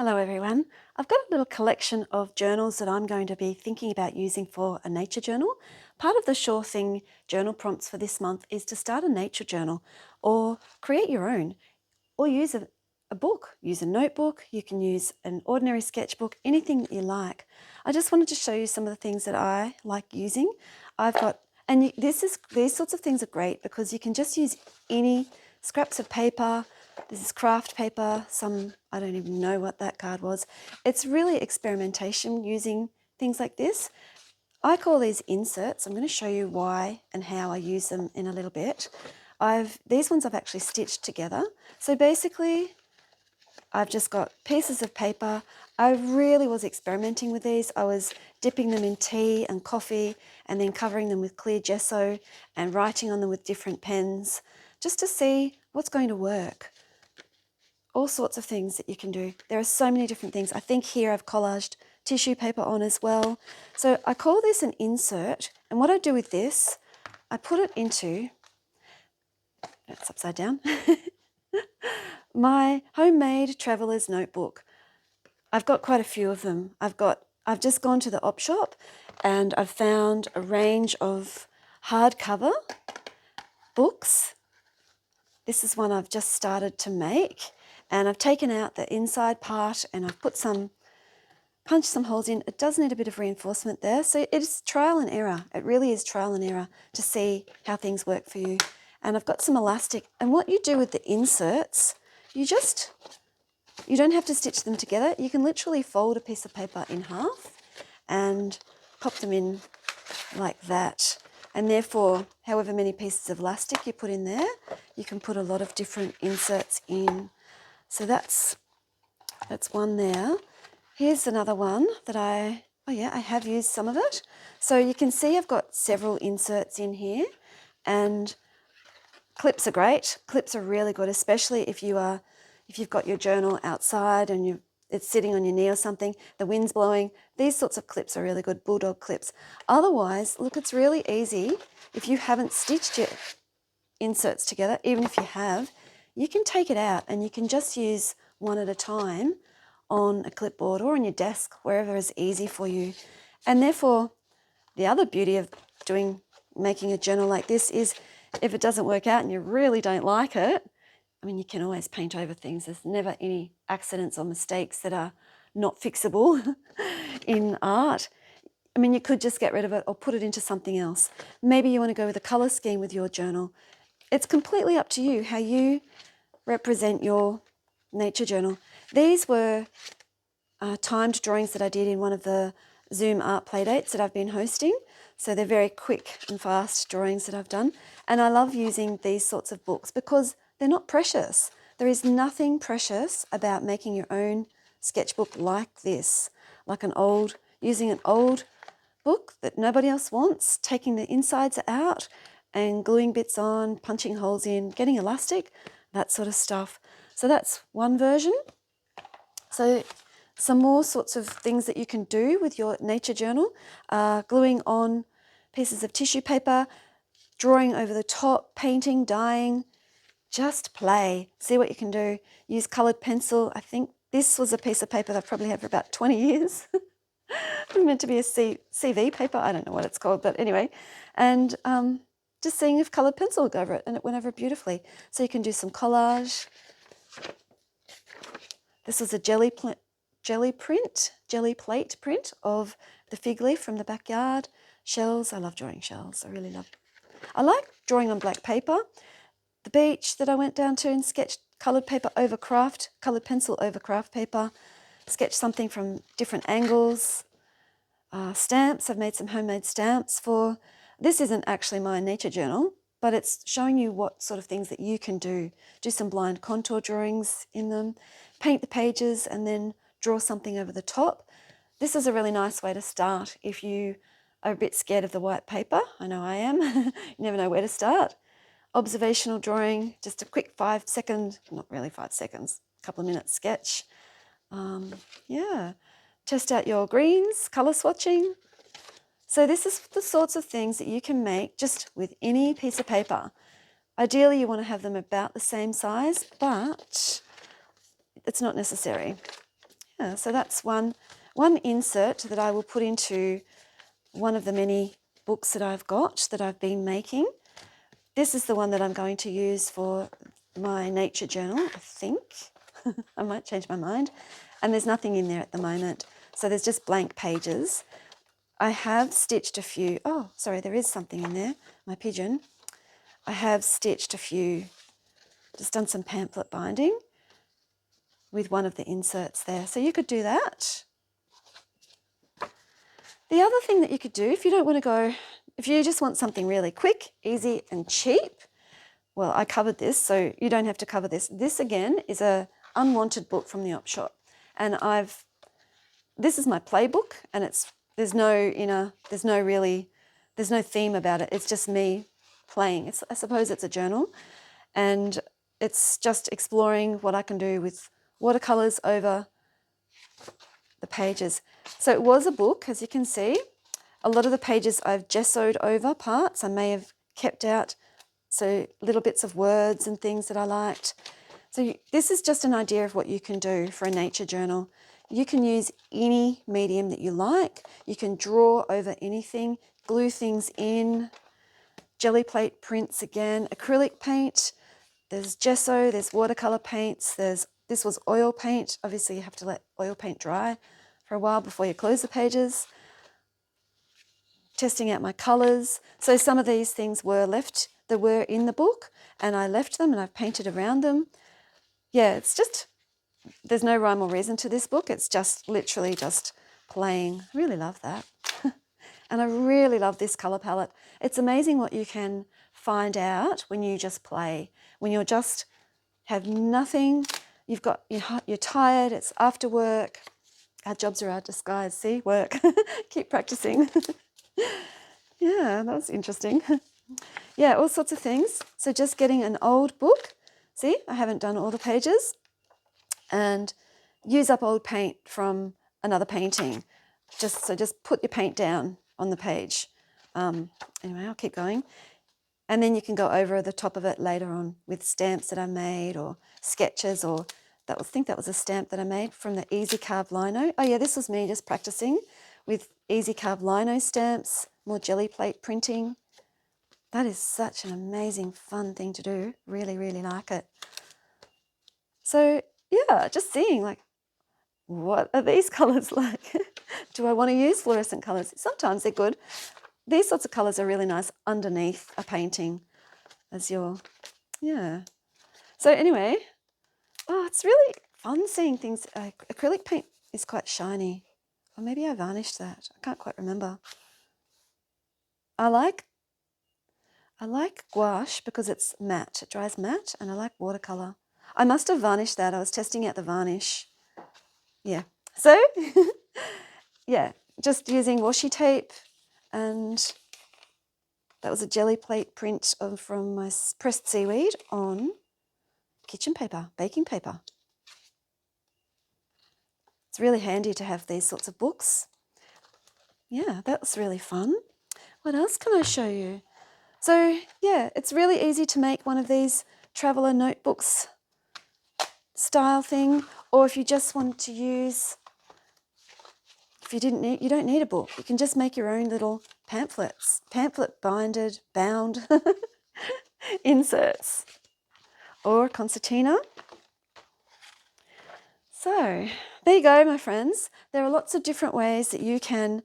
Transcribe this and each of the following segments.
Hello everyone. I've got a little collection of journals that I'm going to be thinking about using for a nature journal. Part of the Sure Thing journal prompts for this month is to start a nature journal or create your own or use a book. Use a notebook, you can use an ordinary sketchbook, anything that you like. I just wanted to show you some of the things that I like using. These sorts of things are great because you can just use any scraps of paper. This is craft paper, I don't even know what that card was. It's really experimentation using things like this. I call these inserts. I'm going to show you why and how I use them in a little bit. These ones I've actually stitched together. So basically, I've just got pieces of paper. I really was experimenting with these. I was dipping them in tea and coffee and then covering them with clear gesso and writing on them with different pens just to see what's going to work. All sorts of things that you can do. There are so many different things. I think here I've collaged tissue paper on as well. So I call this an insert. And what I do with this, I put it into, it's upside down, my homemade traveler's notebook. I've got quite a few of them. I've just gone to the op shop and I've found a range of hardcover books. This is one I've just started to make, and I've taken out the inside part and I've punched some holes in. It does need a bit of reinforcement there. So it's trial and error. It really is trial and error to see how things work for you. And I've got some elastic. And what you do with the inserts, you don't have to stitch them together. You can literally fold a piece of paper in half and pop them in like that. And therefore, however many pieces of elastic you put in there, you can put a lot of different inserts in. So that's one there. Here's another one that I have used some of it. So you can see I've got several inserts in here, and clips are great. Clips are really good, especially if you've got your journal outside and it's sitting on your knee or something, the wind's blowing. These sorts of clips are really good, bulldog clips. Otherwise, look, it's really easy. If you haven't stitched your inserts together, even if you have, you can take it out and you can just use one at a time on a clipboard or on your desk, wherever is easy for you. And therefore, the other beauty of making a journal like this is if it doesn't work out and you really don't like it, I mean, you can always paint over things. There's never any accidents or mistakes that are not fixable in art. I mean, you could just get rid of it or put it into something else. Maybe you want to go with a colour scheme with your journal. It's completely up to you how you represent your nature journal. These were timed drawings that I did in one of the Zoom art playdates that I've been hosting. So they're very quick and fast drawings that I've done. And I love using these sorts of books because they're not precious. There is nothing precious about making your own sketchbook like this, using an old book that nobody else wants, taking the insides out and gluing bits on, punching holes in, getting elastic, that sort of stuff. So that's one version. So some more sorts of things that you can do with your nature journal are gluing on pieces of tissue paper, drawing over the top, painting, dyeing. Just play, see what you can do. Use coloured pencil. I think this was a piece of paper that I've probably had for about 20 years. It's meant to be a CV paper. I don't know what it's called, but anyway. And just seeing if coloured pencil would go over it, and it went over beautifully. So you can do some collage. This was a jelly plate print of the fig leaf from the backyard. Shells. I love drawing shells. I like drawing on black paper. The beach that I went down to and sketched coloured pencil over craft paper, sketched something from different angles. Stamps, I've made some homemade stamps this isn't actually my nature journal, but it's showing you what sort of things that you can do. Do some blind contour drawings in them, paint the pages and then draw something over the top. This is a really nice way to start if you are a bit scared of the white paper. I know I am. You never know where to start. Observational drawing, just a quick 5 second, not really 5 seconds, a couple of minutes sketch. Test out your greens, colour swatching. So this is the sorts of things that you can make just with any piece of paper. Ideally, you want to have them about the same size, but it's not necessary. yeah, so that's one insert that I will put into one of the many books that I've got that I've been making. This is the one that I'm going to use for my nature journal, I think. I might change my mind. And there's nothing in there at the moment. So there's just blank pages. I have stitched a few. Oh, sorry, there is something in there. My pigeon. I have stitched a few, just done some pamphlet binding with one of the inserts there. So you could do that. The other thing that you could do, if you don't want to go, if you just want something really quick, easy and cheap, well, I covered this, so you don't have to cover this. This again is a unwanted book from the op shop. And this is my playbook, and there's no theme about it. It's just me playing. I suppose it's a journal, and it's just exploring what I can do with watercolors over the pages. So it was a book, as you can see. A lot of the pages I've gessoed over parts. I may have kept out so little bits of words and things that I liked. So this is just an idea of what you can do for a nature journal. You can use any medium that you like. You can draw over anything, glue things in, jelly plate prints again, acrylic paint, there's gesso, there's watercolor paints, this was oil paint. Obviously you have to let oil paint dry for a while before you close the pages. Testing out my colors. So some of these things were in the book, and I left them and I've painted around them. Yeah, it's just, there's no rhyme or reason to this book. It's just literally just playing. I really love that. And I really love this color palette. It's amazing what you can find out when you just play, when you're just have nothing, you're tired, it's after work. Our jobs are our disguise, see, work. Keep practicing. Yeah, that was interesting. Yeah, all sorts of things. So just getting an old book. See, I haven't done all the pages. And use up old paint from another painting. Just put your paint down on the page. Anyway, I'll keep going. And then you can go over the top of it later on with stamps that I made or sketches, or I think that was a stamp that I made from the Easy Carve Lino. Oh yeah, this was me just practicing with Easy Carve Lino stamps, more jelly plate printing. That is such an amazing, fun thing to do. Really, really like it. So yeah, just seeing like, what are these colours like? Do I want to use fluorescent colours? Sometimes they're good. These sorts of colours are really nice underneath a painting yeah. So anyway, it's really fun seeing things. Acrylic paint is quite shiny. Or maybe I varnished that. I can't quite remember. I like gouache because it's matte. It dries matte, and I like watercolour. I must have varnished that. I was testing out the varnish. Yeah. So, yeah, just using washi tape, and that was a jelly plate print from my pressed seaweed on kitchen paper, baking paper. It's really handy to have these sorts of books. Yeah, that was really fun. What else can I show you? So, yeah, it's really easy to make one of these traveller notebooks style thing, or if you just want to use, you don't need a book. You can just make your own little pamphlets, bound inserts, or concertina. So there you go, my friends. There are lots of different ways that you can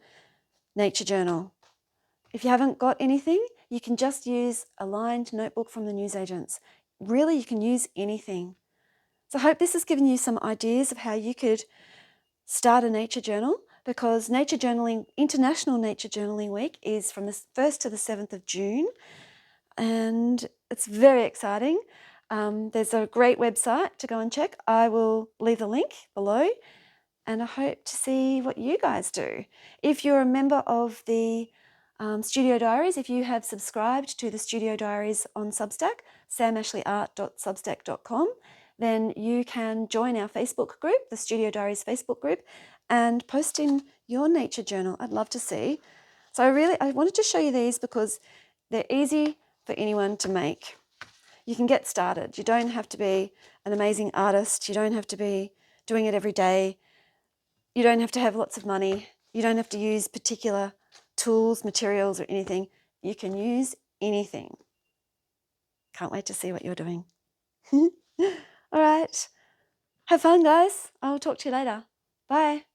nature journal. If you haven't got anything, you can just use a lined notebook from the newsagents. Really, you can use anything. So I hope this has given you some ideas of how you could start a nature journal, because International Nature Journaling Week is from the 1st to the 7th of June, and it's very exciting. There's a great website to go and check. I will leave the link below, and I hope to see what you guys do. If you're a member of the Studio Diaries, if you have subscribed to the Studio Diaries on Substack, samashleyart.substack.com, then you can join our Facebook group, the Studio Diaries Facebook group, and post in your nature journal. I'd love to see. So I wanted to show you these because they're easy for anyone to make. You can get started. You don't have to be an amazing artist. You don't have to be doing it every day. You don't have to have lots of money. You don't have to use particular tools, materials, or anything. You can use anything. Can't wait to see what you're doing. All right. Have fun, guys. I'll talk to you later. Bye.